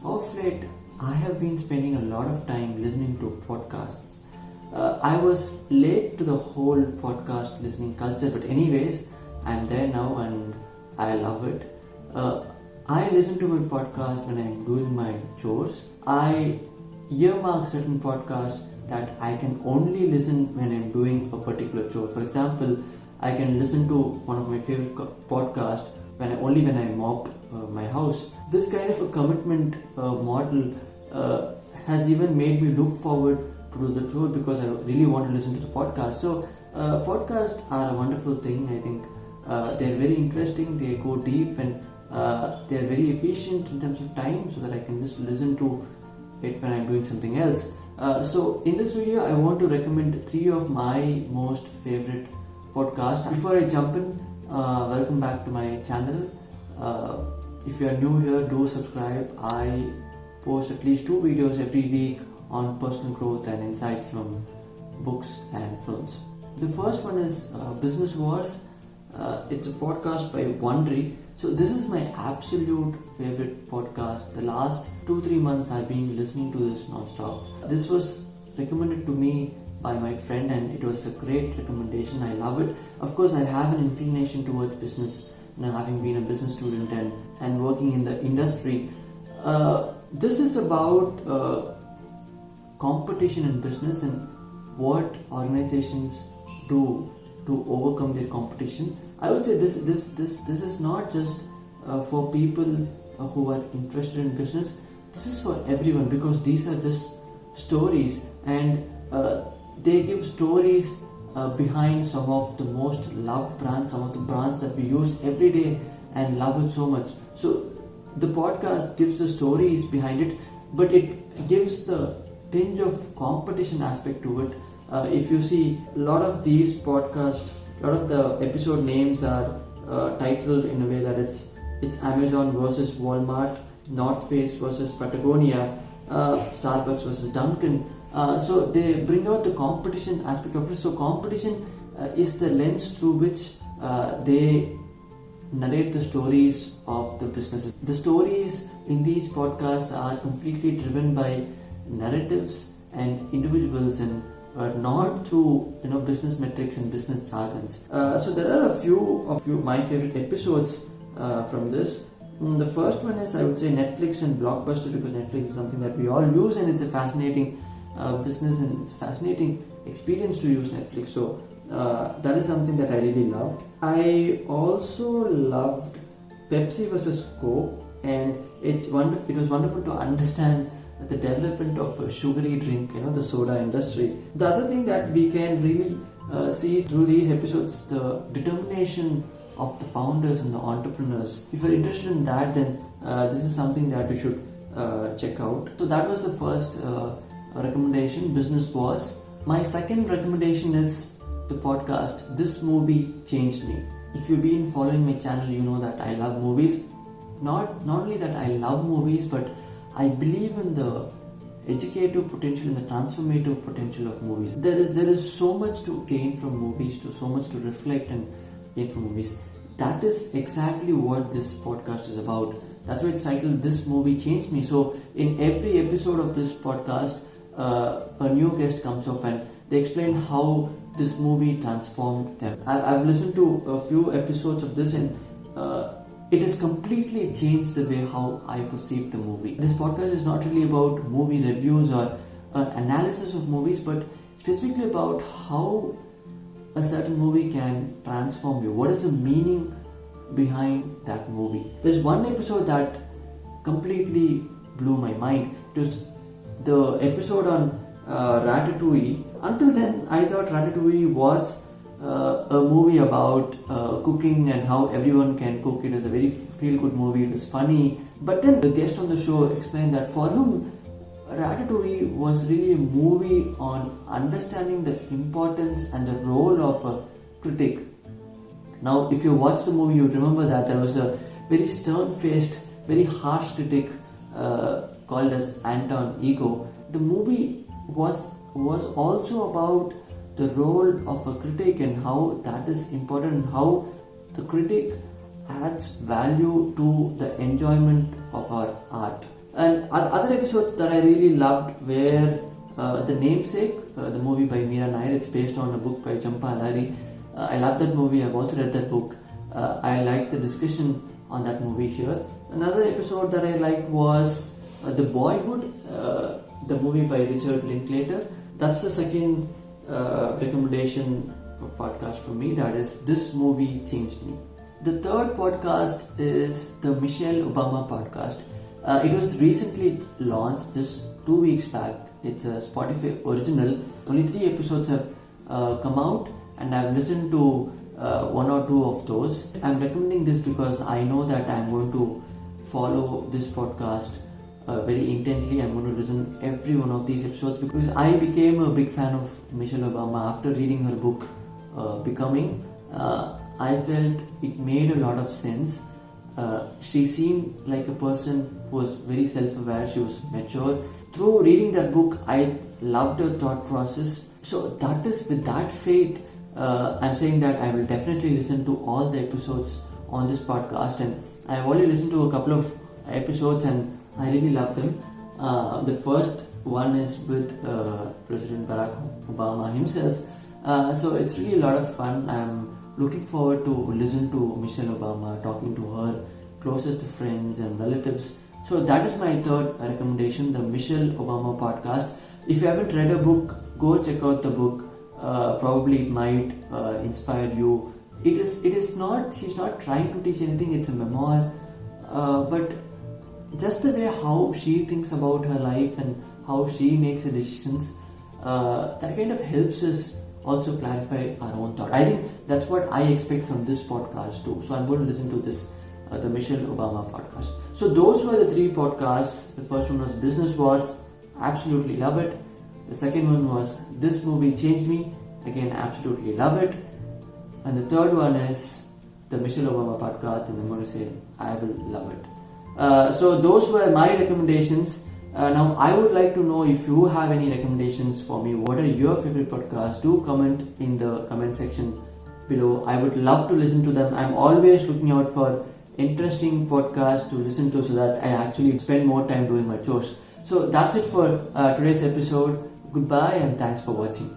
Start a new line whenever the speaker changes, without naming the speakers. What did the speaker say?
Of late, I have been spending a lot of time listening to podcasts. I was late to the whole podcast listening culture, but anyways, I'm there now and I love it. I listen to my podcast when I'm doing my chores. I earmark certain podcasts that I can only listen when I'm doing a particular chore. For example, I can listen to one of my favorite podcasts when I mop my house. This kind of a commitment model has even made me look forward to do the chore because I really want to listen to the podcast. So podcasts are a wonderful thing. I think they're very interesting. They go deep and they're very efficient in terms of time, so that I can just listen to it when I'm doing something else. So in this video, I want to recommend 3 of my most favorite podcasts. Before I jump in, welcome back to my channel. If you are new here, do subscribe. I post at least 2 videos every week on personal growth and insights from books and films. The first one is Business Wars. It's a podcast by Wondery. So this is my absolute favorite podcast. The last 2-3 months I've been listening to this non-stop. This was recommended to me by my friend and it was a great recommendation. I love it. Of course, I have an inclination towards business, having been a business student and working in the industry. This is about competition in business and what organizations do to overcome their competition. I would say this is not just for people who are interested in business. This is for everyone because these are just stories and they give stories behind some of the most loved brands, some of the brands that we use every day and love it so much. So the podcast gives the stories behind it, but it gives the tinge of competition aspect to it. If you see a lot of these podcasts, a lot of the episode names are titled in a way that it's Amazon versus Walmart, North Face versus Patagonia, Starbucks versus Dunkin'. So they bring out the competition aspect of it. So competition is the lens through which they narrate the stories of the businesses. The stories in these podcasts are completely driven by narratives and individuals and not through business metrics and business jargons. So there are a few of my favorite episodes from this. The first one is, I would say, Netflix and Blockbuster, because Netflix is something that we all use and it's a fascinating business and it's a fascinating experience to use Netflix. So that is something that I really loved. I also loved Pepsi versus Coke, and it was wonderful to understand the development of a sugary drink, the soda industry. The other thing that we can really see through these episodes, the determination of the founders and the entrepreneurs. If you're interested in that, then this is something that you should check out. So that was the first recommendation, Business Wars. My second recommendation is the podcast This Movie Changed Me. If you've been following my channel, you know that I love movies. Not only that I love movies, but I believe in the educative potential and the transformative potential of movies. There is so much to gain from movies, so much to reflect and gain from movies. That is exactly what this podcast is about. That's why it's titled This Movie Changed Me. So in every episode of this podcast, a new guest comes up and they explain how this movie transformed them. I've listened to a few episodes of this and it has completely changed the way how I perceive the movie. This podcast is not really about movie reviews or analysis of movies, but specifically about how a certain movie can transform you. What is the meaning behind that movie? There's one episode that completely blew my mind. It was the episode on Ratatouille. Until then, I thought Ratatouille was a movie about cooking and how everyone can cook. It was a very feel-good movie. It was funny. But then the guest on the show explained that for him, Ratatouille was really a movie on understanding the importance and the role of a critic. Now, if you watch the movie, you remember that there was a very stern-faced, very harsh critic called as Anton Ego. The movie was also about the role of a critic and how that is important and how the critic adds value to the enjoyment of our art. And Other episodes that I really loved were The Namesake, the movie by Meera Nair. It's based on a book by Champa Alari. I love that movie. I've also read that book. I liked the discussion on that movie here. Another episode that I liked was The Boyhood, the movie by Richard Linklater. That's the second recommendation of podcast from me. That is, This Movie Changed Me. The third podcast is the Michelle Obama podcast. It was recently launched just 2 weeks back. It's a Spotify original. Only 3 episodes have come out, and I've listened to 1 or 2 of those. I'm recommending this because I know that I'm going to follow this podcast very intently. I'm going to listen every one of these episodes because I became a big fan of Michelle Obama after reading her book Becoming. I felt it made a lot of sense. She seemed like a person who was very self-aware. She was mature. Through reading that book, I loved her thought process. So that is with that faith, I'm saying that I will definitely listen to all the episodes on this podcast, and I've already listened to a couple of episodes and I really love them. The first one is with President Barack Obama himself. So it's really a lot of fun. I'm looking forward to listen to Michelle Obama, talking to her closest friends and relatives. So that is my third recommendation, the Michelle Obama podcast. If you haven't read her book, go check out the book. Probably it might inspire you. She's not trying to teach anything. It's a memoir, but just the way how she thinks about her life and how she makes her decisions, that kind of helps us also clarify our own thought. I think that's what I expect from this podcast too. So I'm going to listen to this, the Michelle Obama podcast. So those were the 3 podcasts. The first one was Business Wars. Absolutely love it. The second one was This Movie Changed Me. Again, absolutely love it. And the third one is the Michelle Obama podcast, and I'm going to say I will love it. So those were my recommendations. Now I would like to know if you have any recommendations for me. What are your favorite podcasts? Do comment in the comment section below. I would love to listen to them. I'm always looking out for interesting podcasts to listen to so that I actually spend more time doing my chores. So that's it for today's episode. Goodbye and thanks for watching.